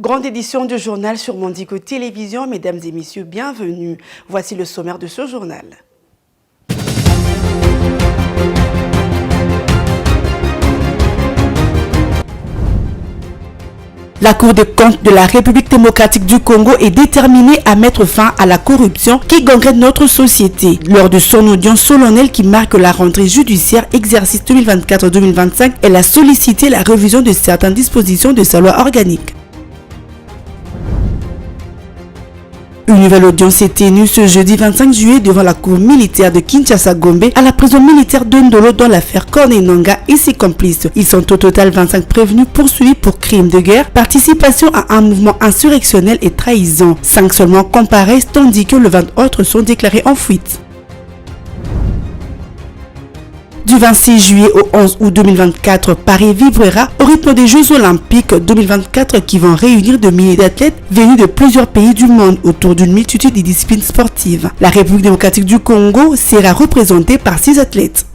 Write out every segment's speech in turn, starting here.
Grande édition du journal sur Mondico Télévision. Mesdames et messieurs, bienvenue. Voici le sommaire de ce journal. La Cour des comptes de la République démocratique du Congo est déterminée à mettre fin à la corruption qui gangrène notre société. Lors de son audience solennelle qui marque la rentrée judiciaire exercice 2024-2025, elle a sollicité la révision de certaines dispositions de sa loi organique. Une nouvelle audience est tenue ce jeudi 25 juillet devant la cour militaire de Kinshasa-Gombe à la prison militaire de Ndolo dans l'affaire Corneille Nangaa et ses complices. Ils sont au total 25 prévenus poursuivis pour crimes de guerre, participation à un mouvement insurrectionnel et trahison. 5 seulement comparaissent tandis que les 20 autres sont déclarés en fuite. Du 26 juillet au 11 août 2024, Paris vibrera au rythme des Jeux Olympiques 2024 qui vont réunir de milliers d'athlètes venus de plusieurs pays du monde autour d'une multitude de disciplines sportives. La République démocratique du Congo sera représentée par 6 athlètes.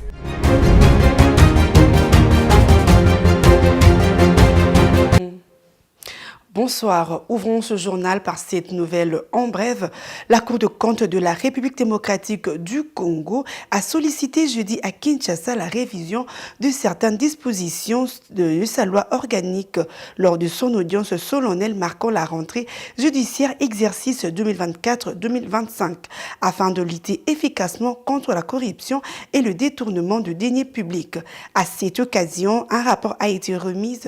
Bonsoir, ouvrons ce journal par cette nouvelle en bref. La Cour de compte de la République démocratique du Congo a sollicité jeudi à Kinshasa la révision de certaines dispositions de sa loi organique lors de son audience solennelle marquant la rentrée judiciaire exercice 2024-2025 afin de lutter efficacement contre la corruption et le détournement de deniers publics. À cette occasion, un rapport a été remis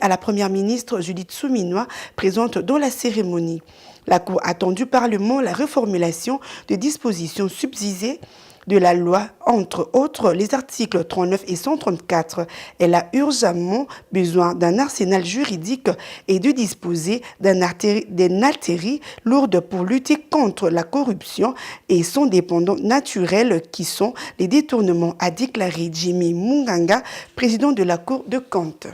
à la première ministre Judith Souminois, présente dans la cérémonie. La Cour a attendu par le Parlement la reformulation de dispositions subsidiées de la loi, entre autres les articles 39 et 134. Elle a urgemment besoin d'un arsenal juridique et de disposer d'un altérité lourde pour lutter contre la corruption et son dépendant naturel qui sont les détournements, a déclaré Jimmy Munganga, président de la Cour de compte.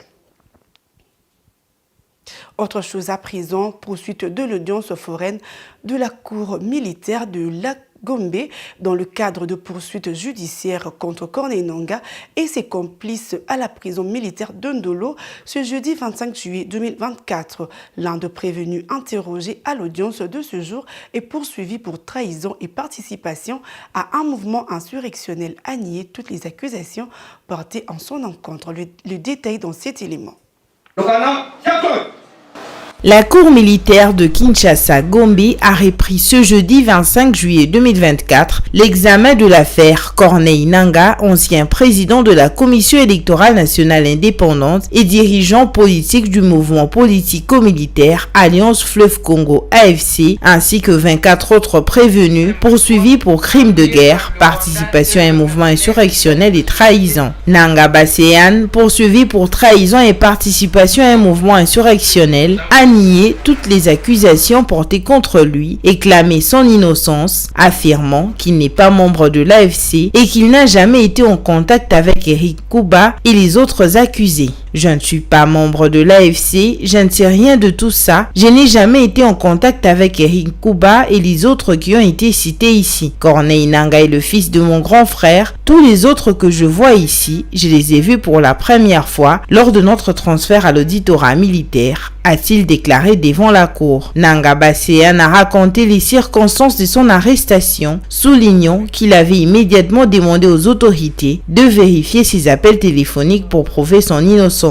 Autre chose à présent, poursuite de l'audience foraine de la Cour militaire de la Gombe dans le cadre de poursuites judiciaires contre Corneille Nangaa et ses complices à la prison militaire de Ndolo ce jeudi 25 juillet 2024. L'un des prévenus interrogé à l'audience de ce jour est poursuivi pour trahison et participation à un mouvement insurrectionnel a nié toutes les accusations portées en son encontre. Le détail dans cet élément. La Cour militaire de Kinshasa-Gombe a repris ce jeudi 25 juillet 2024 l'examen de l'affaire Corneille Nangaa, ancien président de la Commission électorale nationale indépendante et dirigeant politique du mouvement politico-militaire Alliance Fleuve Congo AFC, ainsi que 24 autres prévenus poursuivis pour crimes de guerre, participation à un mouvement insurrectionnel et trahison. Nangaa Baseyan, poursuivi pour trahison et participation à un mouvement insurrectionnel, a nié toutes les accusations portées contre lui et clamé son innocence, affirmant qu'il n'est pas membre de l'AFC et qu'il n'a jamais été en contact avec Eric Kouba et les autres accusés. Je ne suis pas membre de l'AFC, je ne sais rien de tout ça, je n'ai jamais été en contact avec Eric Kouba et les autres qui ont été cités ici. Corneille Nangaa est le fils de mon grand frère, tous les autres que je vois ici, je les ai vus pour la première fois lors de notre transfert à l'auditorat militaire, a-t-il déclaré devant la cour. Nangaa Baseyan a raconté les circonstances de son arrestation, soulignant qu'il avait immédiatement demandé aux autorités de vérifier ses appels téléphoniques pour prouver son innocence.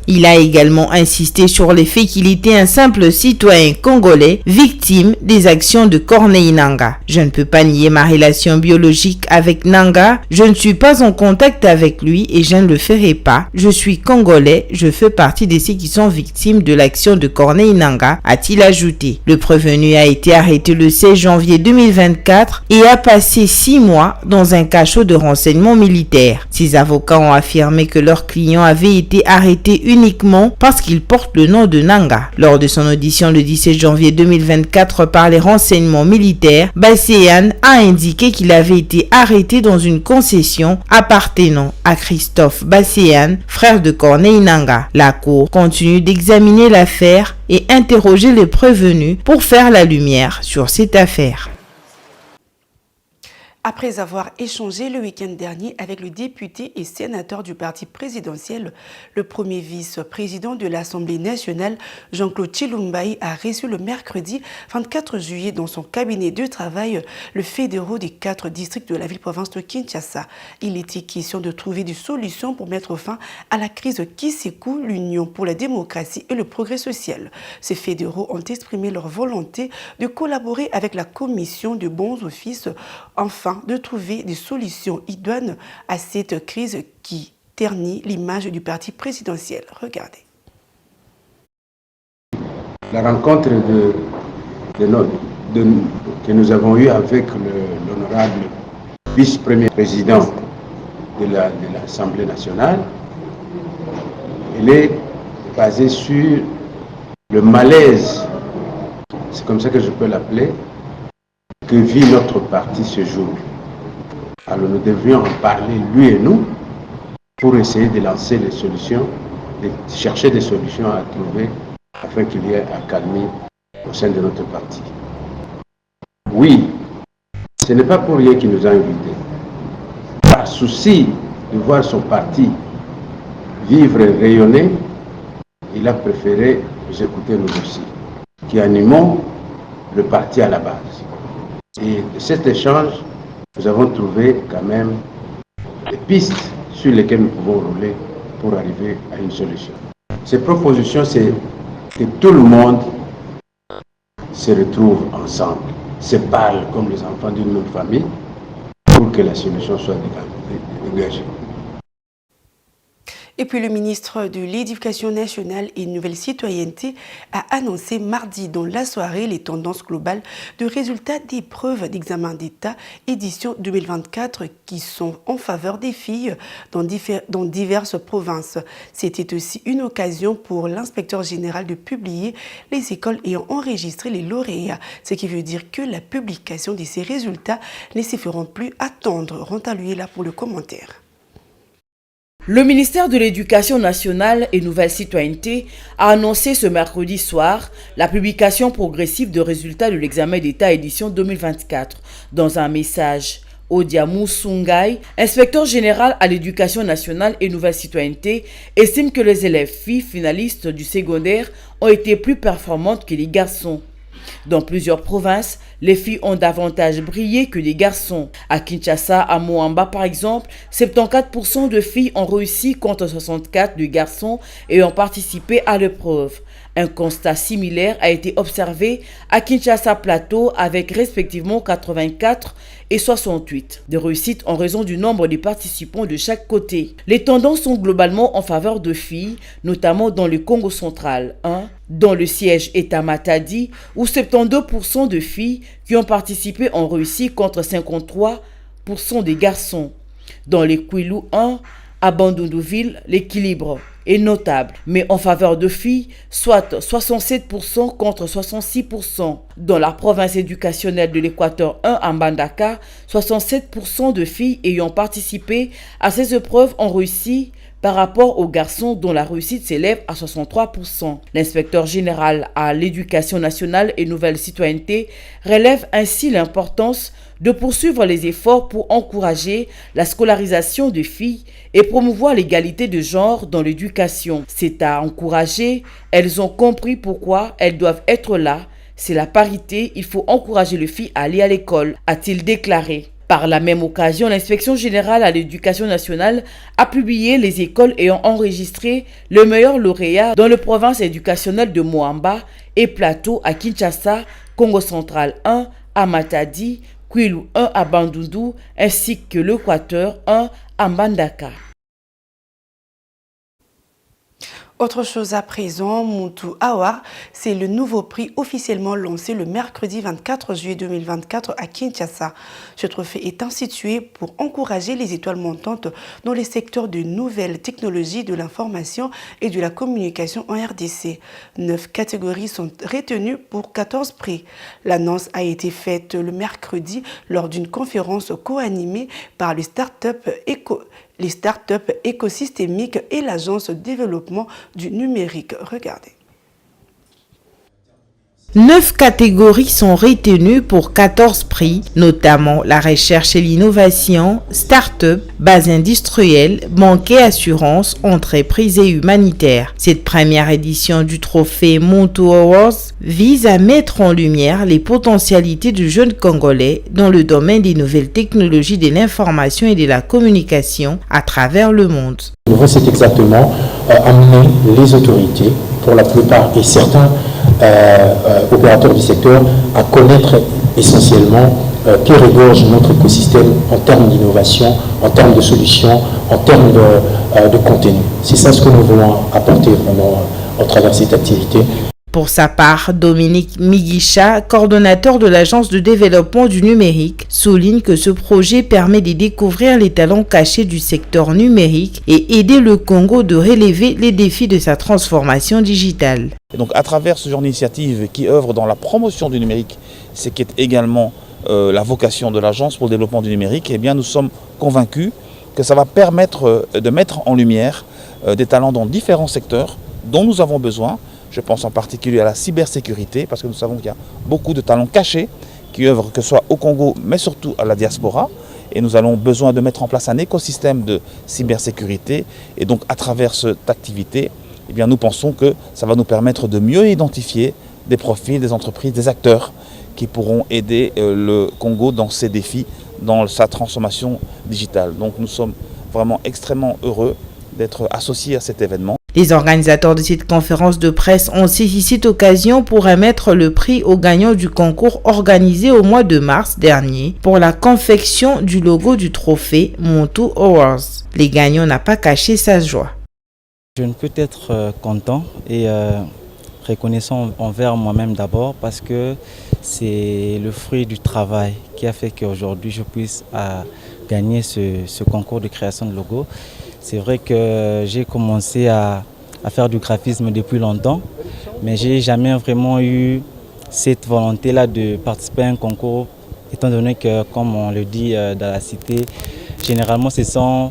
Il a également insisté sur le fait qu'il était un simple citoyen congolais victime des actions de Corneille Nangaa. Je ne peux pas nier ma relation biologique avec Nangaa, je ne suis pas en contact avec lui et je ne le ferai pas. Je suis congolais, je fais partie de ceux qui sont victimes de l'action de Corneille Nangaa, a-t-il ajouté. Le prévenu a été arrêté le 16 janvier 2024 et a passé 6 mois dans un cachot de renseignement militaire. Ses avocats ont affirmé que leur client avait été arrêté uniquement parce qu'il porte le nom de Nangaa. Lors de son audition le 17 janvier 2024 par les renseignements militaires, Baseyan a indiqué qu'il avait été arrêté dans une concession appartenant à Christophe Baseyan, frère de Corneille Nangaa. La Cour continue d'examiner l'affaire et interroger les prévenus pour faire la lumière sur cette affaire. Après avoir échangé le week-end dernier avec le député et sénateur du parti présidentiel, le premier vice-président de l'Assemblée nationale, Jean-Claude Tshilombaï, a reçu le mercredi 24 juillet dans son cabinet de travail le fédéraux des 4 districts de la ville-province de Kinshasa. Il était question de trouver des solutions pour mettre fin à la crise qui secoue l'Union pour la démocratie et le progrès social. Ces fédéraux ont exprimé leur volonté de collaborer avec la commission de bons offices afin de trouver des solutions idoines à cette crise qui ternit l'image du parti présidentiel. Regardez. La rencontre que nous avons eue avec l'honorable vice-premier président de l'Assemblée nationale, elle est basée sur le malaise, c'est comme ça que je peux l'appeler, que vit notre parti ce jour. Alors nous devrions en parler, lui et nous, pour essayer de lancer des solutions, de chercher des solutions à trouver afin qu'il y ait accalmie au sein de notre parti. Oui, ce n'est pas pour rien qu'il nous a invités. Par souci de voir son parti vivre et rayonner, il a préféré nous écouter nous aussi, qui animons le parti à la base. Et de cet échange, nous avons trouvé quand même des pistes sur lesquelles nous pouvons rouler pour arriver à une solution. Ces propositions, c'est que tout le monde se retrouve ensemble, se parle comme les enfants d'une même famille pour que la solution soit dégagée. Et puis le ministre de l'Éducation nationale et Nouvelle Citoyenneté a annoncé mardi dans la soirée les tendances globales de résultats des épreuves d'examen d'État édition 2024 qui sont en faveur des filles dans diverses provinces. C'était aussi une occasion pour l'inspecteur général de publier les écoles ayant enregistré les lauréats, ce qui veut dire que la publication de ces résultats ne se feront plus attendre. Renta lui est là pour le commentaire. Le ministère de l'Éducation nationale et Nouvelle Citoyenneté a annoncé ce mercredi soir la publication progressive de résultats de l'examen d'État édition 2024. Dans un message, Odiamou Sungai, inspecteur général à l'Éducation nationale et Nouvelle Citoyenneté, estime que les élèves filles finalistes du secondaire ont été plus performantes que les garçons. Dans plusieurs provinces, les filles ont davantage brillé que les garçons. À Kinshasa, à Moamba par exemple, 74% de filles ont réussi contre 64% de garçons et ont participé à l'épreuve. Un constat similaire a été observé à Kinshasa Plateau avec respectivement 84 et 68 de réussite en raison du nombre de participants de chaque côté. Les tendances sont globalement en faveur de filles, notamment dans le Congo central. Dans le siège État Matadi, où 72% de filles qui ont participé ont réussi contre 53% des garçons. Dans les Kwilu 1, à Bandundouville, l'équilibre est notable, mais en faveur de filles, soit 67% contre 66%. Dans la province éducationnelle de l'Équateur 1 à Mbandaka, 67% de filles ayant participé à ces épreuves ont réussi par rapport aux garçons dont la réussite s'élève à 63%. L'inspecteur général à l'Éducation nationale et Nouvelle Citoyenneté relève ainsi l'importance de poursuivre les efforts pour encourager la scolarisation des filles et promouvoir l'égalité de genre dans l'éducation. C'est à encourager, elles ont compris pourquoi elles doivent être là. C'est la parité, il faut encourager les filles à aller à l'école, a-t-il déclaré. Par la même occasion, l'Inspection générale à l'Éducation nationale a publié les écoles ayant enregistré le meilleur lauréat dans les provinces éducationnelles de Moamba et Plateau à Kinshasa, Congo central 1 à Matadi, Kwilu 1 à Bandundu ainsi que l'Équateur 1 à Mbandaka. Autre chose à présent, Muntu Awar, c'est le nouveau prix officiellement lancé le mercredi 24 juillet 2024 à Kinshasa. Ce trophée est institué pour encourager les étoiles montantes dans les secteurs de nouvelles technologies de l'information et de la communication en RDC. 9 catégories sont retenues pour 14 prix. L'annonce a été faite le mercredi lors d'une conférence co-animée par les startups écosystémiques et l'Agence de développement du numérique. Regardez. 9 catégories sont retenues pour 14 prix, notamment la recherche et l'innovation, start-up, base industrielle, banque et assurance, entreprise et humanitaire. Cette première édition du trophée Monto Awards vise à mettre en lumière les potentialités du jeune Congolais dans le domaine des nouvelles technologies de l'information et de la communication à travers le monde. C'est exactement amener les autorités, pour la plupart et certains opérateurs du secteur, à connaître essentiellement que regorge notre écosystème en termes d'innovation, en termes de solutions, en termes de contenu. C'est ça ce que nous voulons apporter vraiment au travers de cette activité. Pour sa part, Dominique Migisha, coordonnateur de l'Agence de développement du numérique, souligne que ce projet permet de découvrir les talents cachés du secteur numérique et aider le Congo de relever les défis de sa transformation digitale. Et donc à travers ce genre d'initiative qui œuvre dans la promotion du numérique, ce qui est également la vocation de l'Agence pour le développement du numérique, eh bien nous sommes convaincus que ça va permettre de mettre en lumière des talents dans différents secteurs dont nous avons besoin. Je pense en particulier à la cybersécurité, parce que nous savons qu'il y a beaucoup de talents cachés qui œuvrent, que ce soit au Congo, mais surtout à la diaspora. Et nous avons besoin de mettre en place un écosystème de cybersécurité. Et donc, à travers cette activité, eh bien, nous pensons que ça va nous permettre de mieux identifier des profils, des entreprises, des acteurs qui pourront aider le Congo dans ses défis, dans sa transformation digitale. Donc, nous sommes vraiment extrêmement heureux d'être associés à cet événement. Les organisateurs de cette conférence de presse ont saisi cette occasion pour remettre le prix aux gagnants du concours organisé au mois de mars dernier pour la confection du logo du trophée Monto Awards. Les gagnants n'ont pas caché sa joie. Je ne peux être content et reconnaissant envers moi-même d'abord parce que c'est le fruit du travail qui a fait qu'aujourd'hui je puisse gagner ce concours de création de logo. C'est vrai que j'ai commencé à faire du graphisme depuis longtemps, mais je n'ai jamais vraiment eu cette volonté-là de participer à un concours, étant donné que, comme on le dit dans la cité, généralement ce sont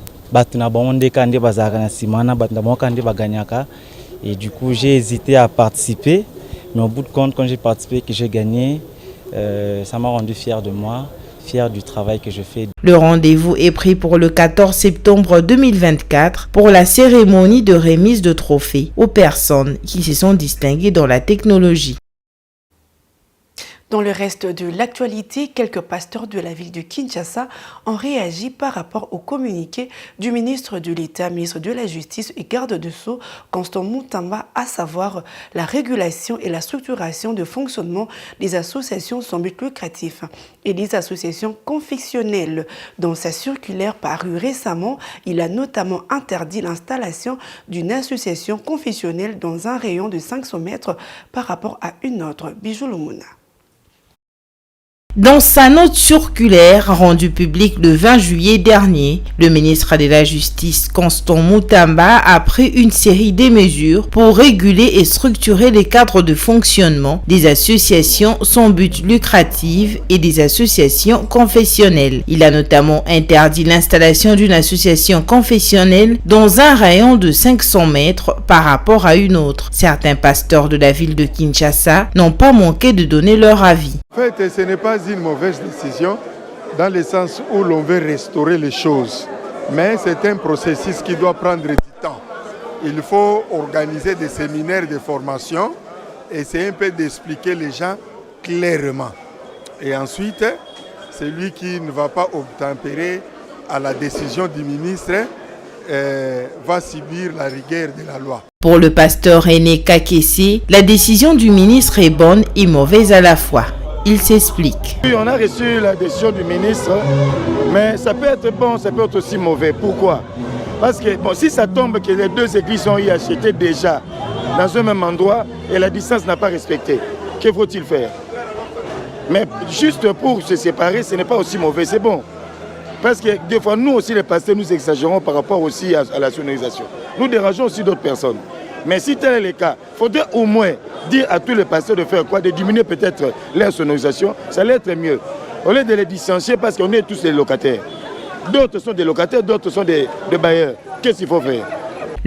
et du coup j'ai hésité à participer, mais au bout de compte, quand j'ai participé et que j'ai gagné, ça m'a rendu fier de moi. Fier du travail que je fais. Le rendez-vous est pris pour le 14 septembre 2024 pour la cérémonie de remise de trophées aux personnes qui se sont distinguées dans la technologie. Dans le reste de l'actualité, quelques pasteurs de la ville de Kinshasa ont réagi par rapport au communiqué du ministre de l'État, ministre de la Justice et garde de Sceaux, Constant Mutamba, à savoir la régulation et la structuration de fonctionnement des associations sans but lucratif et des associations confessionnelles. Dans sa circulaire parue récemment, il a notamment interdit l'installation d'une association confessionnelle dans un rayon de 500 mètres par rapport à une autre. Bijou Lumuna. Dans sa note circulaire rendue publique le 20 juillet dernier, le ministre de la Justice, Constant Mutamba, a pris une série de mesures pour réguler et structurer les cadres de fonctionnement des associations sans but lucratif et des associations confessionnelles. Il a notamment interdit l'installation d'une association confessionnelle dans un rayon de 500 mètres par rapport à une autre. Certains pasteurs de la ville de Kinshasa n'ont pas manqué de donner leur avis. En fait, ce n'est pas une mauvaise décision dans le sens où l'on veut restaurer les choses. Mais c'est un processus qui doit prendre du temps. Il faut organiser des séminaires de formation et c'est un peu d'expliquer les gens clairement. Et ensuite, celui qui ne va pas obtempérer à la décision du ministre va subir la rigueur de la loi. Pour le pasteur René Kakessi, la décision du ministre est bonne et mauvaise à la fois. Il s'explique. On a reçu la décision du ministre, mais ça peut être bon, ça peut être aussi mauvais. Pourquoi? Parce que bon, si ça tombe que les deux églises ont acheté déjà dans un même endroit et la distance n'a pas respecté, que faut-il faire? Mais juste pour se séparer, ce n'est pas aussi mauvais, c'est bon. Parce que des fois, nous aussi les pasteurs, nous exagérons par rapport aussi à la sonorisation. Nous dérangeons aussi d'autres personnes. Mais si tel est le cas, il faudrait au moins dire à tous les pasteurs de faire quoi? De diminuer peut-être leur sonorisation, ça allait être mieux. Au lieu de les distancier parce qu'on est tous des locataires. D'autres sont des locataires, d'autres sont des bailleurs. Qu'est-ce qu'il faut faire?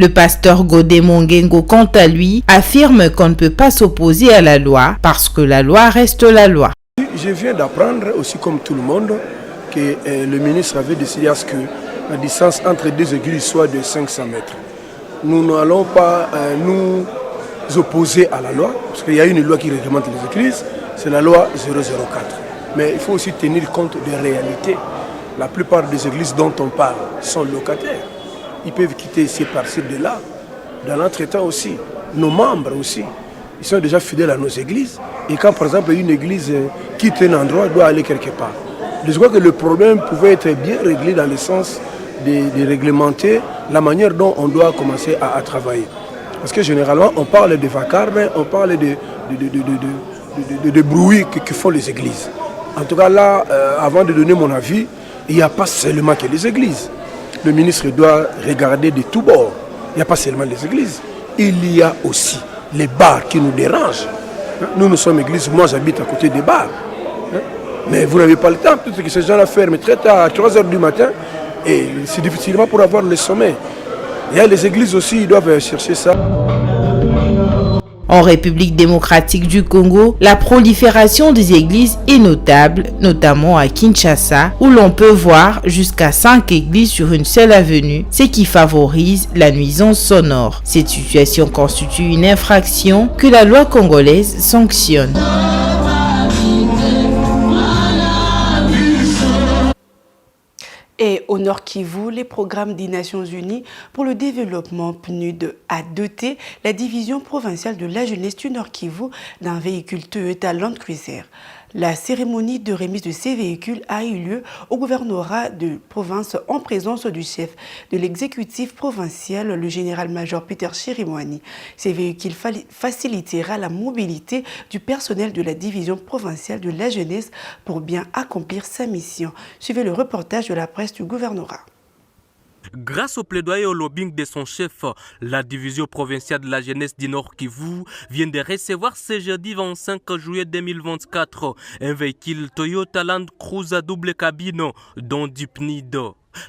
Le pasteur Godé Mongengo, quant à lui, affirme qu'on ne peut pas s'opposer à la loi parce que la loi reste la loi. Je viens d'apprendre aussi comme tout le monde que le ministre avait décidé à ce que la distance entre deux églises soit de 500 mètres. Nous n'allons pas nous opposer à la loi, parce qu'il y a une loi qui réglemente les églises, c'est la loi 004. Mais il faut aussi tenir compte des réalités. La plupart des églises dont on parle sont locataires. Ils peuvent quitter ici par-ci de là. Dans l'entretemps aussi, nos membres aussi, ils sont déjà fidèles à nos églises. Et quand par exemple une église quitte un endroit, elle doit aller quelque part. Je crois que le problème pouvait être bien réglé dans le sens de réglementer la manière dont on doit commencer à travailler. Parce que généralement, on parle de vacarme, on parle de bruit que font les églises. En tout cas, là, avant de donner mon avis, il n'y a pas seulement que les églises. Le ministre doit regarder de tous bords. Il n'y a pas seulement les églises. Il y a aussi les bars qui nous dérangent. Nous sommes églises, moi j'habite à côté des bars. Mais vous n'avez pas le temps, peut-être que ces gens-là ferment très tard, à 3 h du matin, et c'est difficilement pour avoir le sommeil. Il y a les églises aussi, ils doivent chercher ça. En République démocratique du Congo, la prolifération des églises est notable, notamment à Kinshasa, où l'on peut voir jusqu'à 5 églises sur une seule avenue, ce qui favorise la nuisance sonore. Cette situation constitue une infraction que la loi congolaise sanctionne. Et au Nord Kivu, les programmes des Nations Unies pour le développement PNUD a doté la division provinciale de la jeunesse du Nord Kivu d'un véhicule Toyota Land Cruiser. La cérémonie de remise de ces véhicules a eu lieu au gouvernorat de province en présence du chef de l'exécutif provincial, le général-major Peter Chirimwani. Ces véhicules facilitera la mobilité du personnel de la division provinciale de la jeunesse pour bien accomplir sa mission. Suivez le reportage de la presse du gouvernorat. Grâce au plaidoyer et au lobbying de son chef, la division provinciale de la jeunesse du Nord Kivu vient de recevoir ce jeudi 25 juillet 2024 un véhicule Toyota Land Cruiser double cabine dont du PNUD.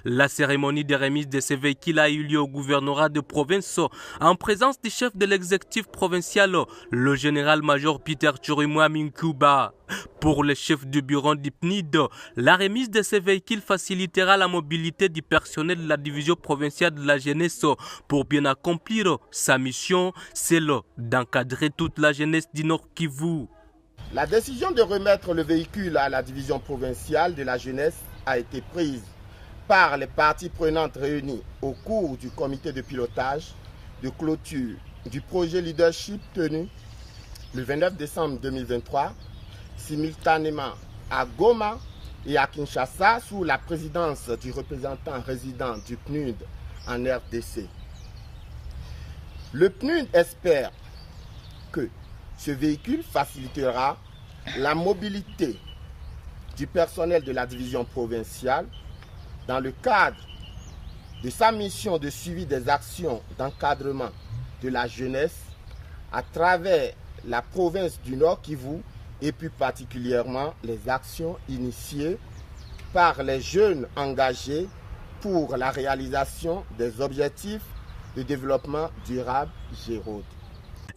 La cérémonie de remise de ces véhicules a eu lieu au gouvernorat de province en présence du chef de l'exécutif provincial, le général-major Peter Chirimwani. Pour le chef du bureau du PNUD, la remise de ces véhicules facilitera la mobilité du personnel de la division provinciale de la jeunesse pour bien accomplir sa mission, celle d'encadrer toute la jeunesse du Nord Kivu. La décision de remettre le véhicule à la division provinciale de la jeunesse a été prise par les parties prenantes réunies au cours du comité de pilotage de clôture du projet leadership tenu le 29 décembre 2023, simultanément à Goma et à Kinshasa sous la présidence du représentant résident du PNUD en RDC. Le PNUD espère que ce véhicule facilitera la mobilité du personnel de la division provinciale dans le cadre de sa mission de suivi des actions d'encadrement de la jeunesse à travers la province du Nord Kivu et plus particulièrement les actions initiées par les jeunes engagés pour la réalisation des objectifs de développement durable GEROD.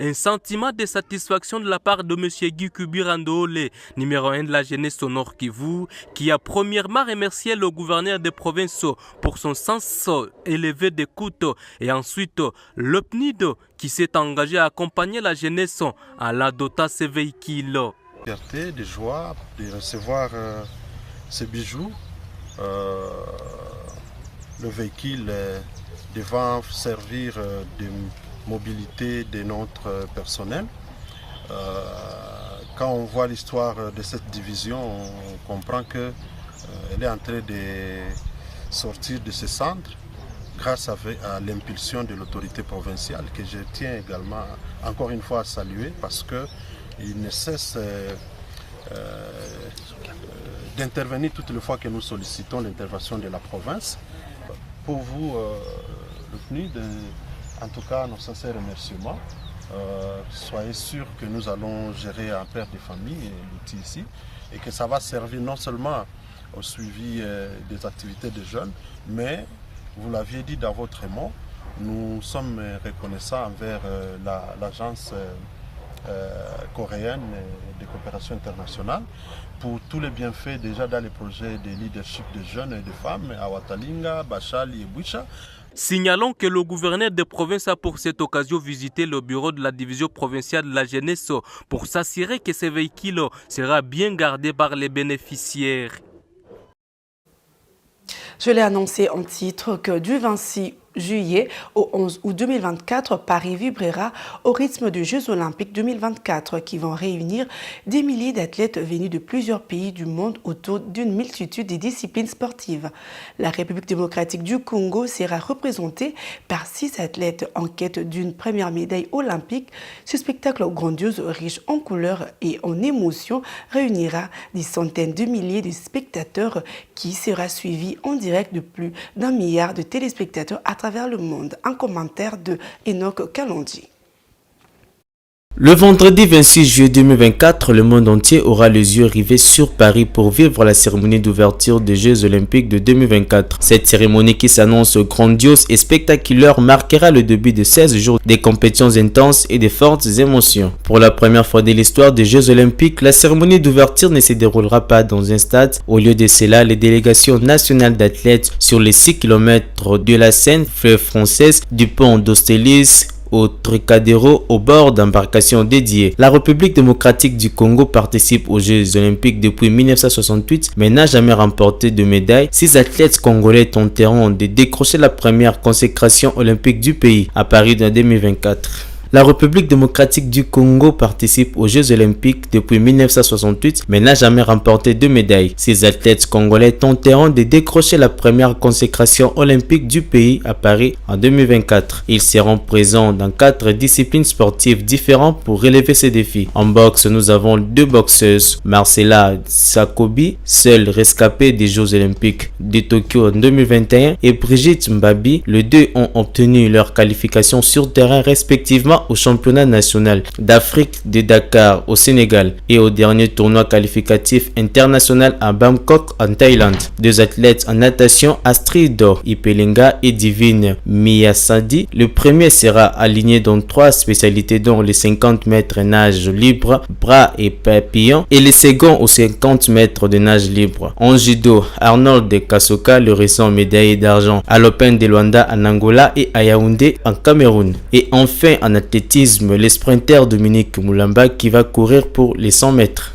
Un sentiment de satisfaction de la part de M. Guy Kubirandole, numéro 1 de la jeunesse au Nord Kivu, qui a premièrement remercié le gouverneur des provinces pour son sens élevé d'écoute et ensuite le PNUD qui s'est engagé à accompagner la jeunesse en la dotant ces véhicules. Fierté, de joie de recevoir ces bijoux. Le véhicule devant servir de mobilité de notre personnel. Quand on voit l'histoire de cette division, on comprend qu'elle est en train de sortir de ce centre grâce à l'impulsion de l'autorité provinciale que je tiens également encore une fois à saluer parce qu'il ne cesse d'intervenir toutes les fois que nous sollicitons l'intervention de la province. Pour vous, le PNUD, en tout cas, nos sincères remerciements. Soyez sûrs que nous allons gérer un père de famille l'outil ici et que ça va servir non seulement au suivi des activités des jeunes, mais, vous l'aviez dit dans votre mot, Nous sommes reconnaissants envers l'agence coréenne de coopération internationale pour tous les bienfaits déjà dans les projets de leadership de jeunes et de femmes à Watalinga, Bachali et Boucha. Signalons que le gouverneur de province a pour cette occasion visité le bureau de la division provinciale de la jeunesse pour s'assurer que ces véhicules seront bien gardés par les bénéficiaires. Je l'ai annoncé en titre que du 26 juillet au 11 août 2024, Paris vibrera au rythme des Jeux Olympiques 2024 qui vont réunir des milliers d'athlètes venus de plusieurs pays du monde autour d'une multitude de disciplines sportives. La République démocratique du Congo sera représentée par 6 athlètes en quête d'une première médaille olympique. Ce spectacle grandiose, riche en couleurs et en émotions, réunira des centaines de milliers de spectateurs qui sera suivi en direct de plus d'1 milliard de téléspectateurs à travers le monde. Un commentaire de Enoch Kalonji. Le vendredi 26 juillet 2024, le monde entier aura les yeux rivés sur Paris pour vivre la cérémonie d'ouverture des Jeux Olympiques de 2024. Cette cérémonie qui s'annonce grandiose et spectaculaire marquera le début de 16 jours des compétitions intenses et de fortes émotions. Pour la première fois de l'histoire des Jeux Olympiques, la cérémonie d'ouverture ne se déroulera pas dans un stade. Au lieu de cela, les délégations nationales d'athlètes sur les 6 km de la Seine, fleuve française, du pont d'Austerlitz au Trocadéro au bord d'embarcations dédiées. La République démocratique du Congo participe aux Jeux Olympiques depuis 1968 mais n'a jamais remporté de médaille. 6 athlètes congolais tenteront de décrocher la première consécration olympique du pays à Paris en 2024. La République démocratique du Congo participe aux Jeux Olympiques depuis 1968 mais n'a jamais remporté de médaille. Ces athlètes congolais tenteront de décrocher la première consécration olympique du pays à Paris en 2024. Ils seront présents dans 4 disciplines sportives différentes pour relever ces défis. En boxe, nous avons 2 boxeuses, Marcela Sakobi, seule rescapée des Jeux Olympiques de Tokyo en 2021, et Brigitte Mbabi. Les deux ont obtenu leur qualification sur terrain respectivement au championnat national d'Afrique de Dakar au Sénégal et au dernier tournoi qualificatif international à Bangkok en Thaïlande. 2 athlètes en natation, Astrid Ipelenga et Divine Miyasadi. Le premier sera aligné dans 3 spécialités dont les 50 mètres nage libre, bras et papillon, et les second aux 50 mètres de nage libre. En judo, Arnold Kasoka, le récent médaillé d'argent à l'Open de Luanda en Angola et à Yaoundé en Cameroun. Et enfin en athlétisme, le sprinter Dominique Moulamba qui va courir pour les 100 mètres.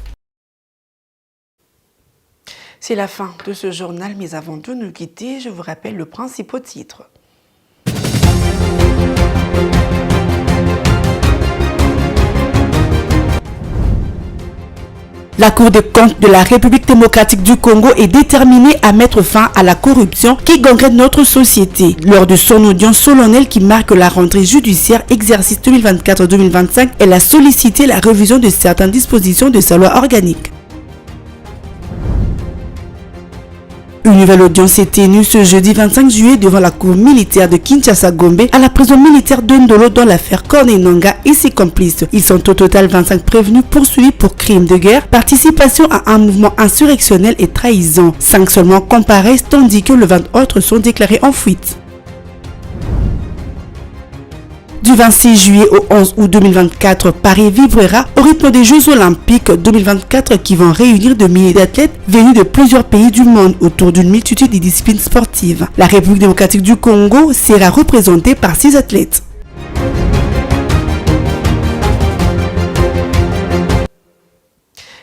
C'est la fin de ce journal, mais avant de nous quitter, je vous rappelle le principal titre. La Cour des comptes de la République démocratique du Congo est déterminée à mettre fin à la corruption qui gangrène notre société. Lors de son audience solennelle qui marque la rentrée judiciaire exercice 2024-2025, elle a sollicité la révision de certaines dispositions de sa loi organique. Une nouvelle audience est tenue ce jeudi 25 juillet devant la cour militaire de Kinshasa-Gombe à la prison militaire de Ndolo dans l'affaire Corneille Nangaa et ses complices. Ils sont au total 25 prévenus poursuivis pour crimes de guerre, participation à un mouvement insurrectionnel et trahison. 5 seulement comparaissent tandis que le 20 autres sont déclarés en fuite. Du 26 juillet au 11 août 2024, Paris vibrera au rythme des Jeux Olympiques 2024 qui vont réunir de milliers d'athlètes venus de plusieurs pays du monde autour d'une multitude de disciplines sportives. La République démocratique du Congo sera représentée par 6 athlètes.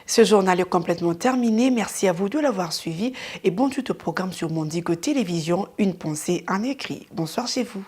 Ce journal est complètement terminé. Merci à vous de l'avoir suivi et bon tout au programme sur Mondigo Télévision. Une pensée en écrit. Bonsoir chez vous.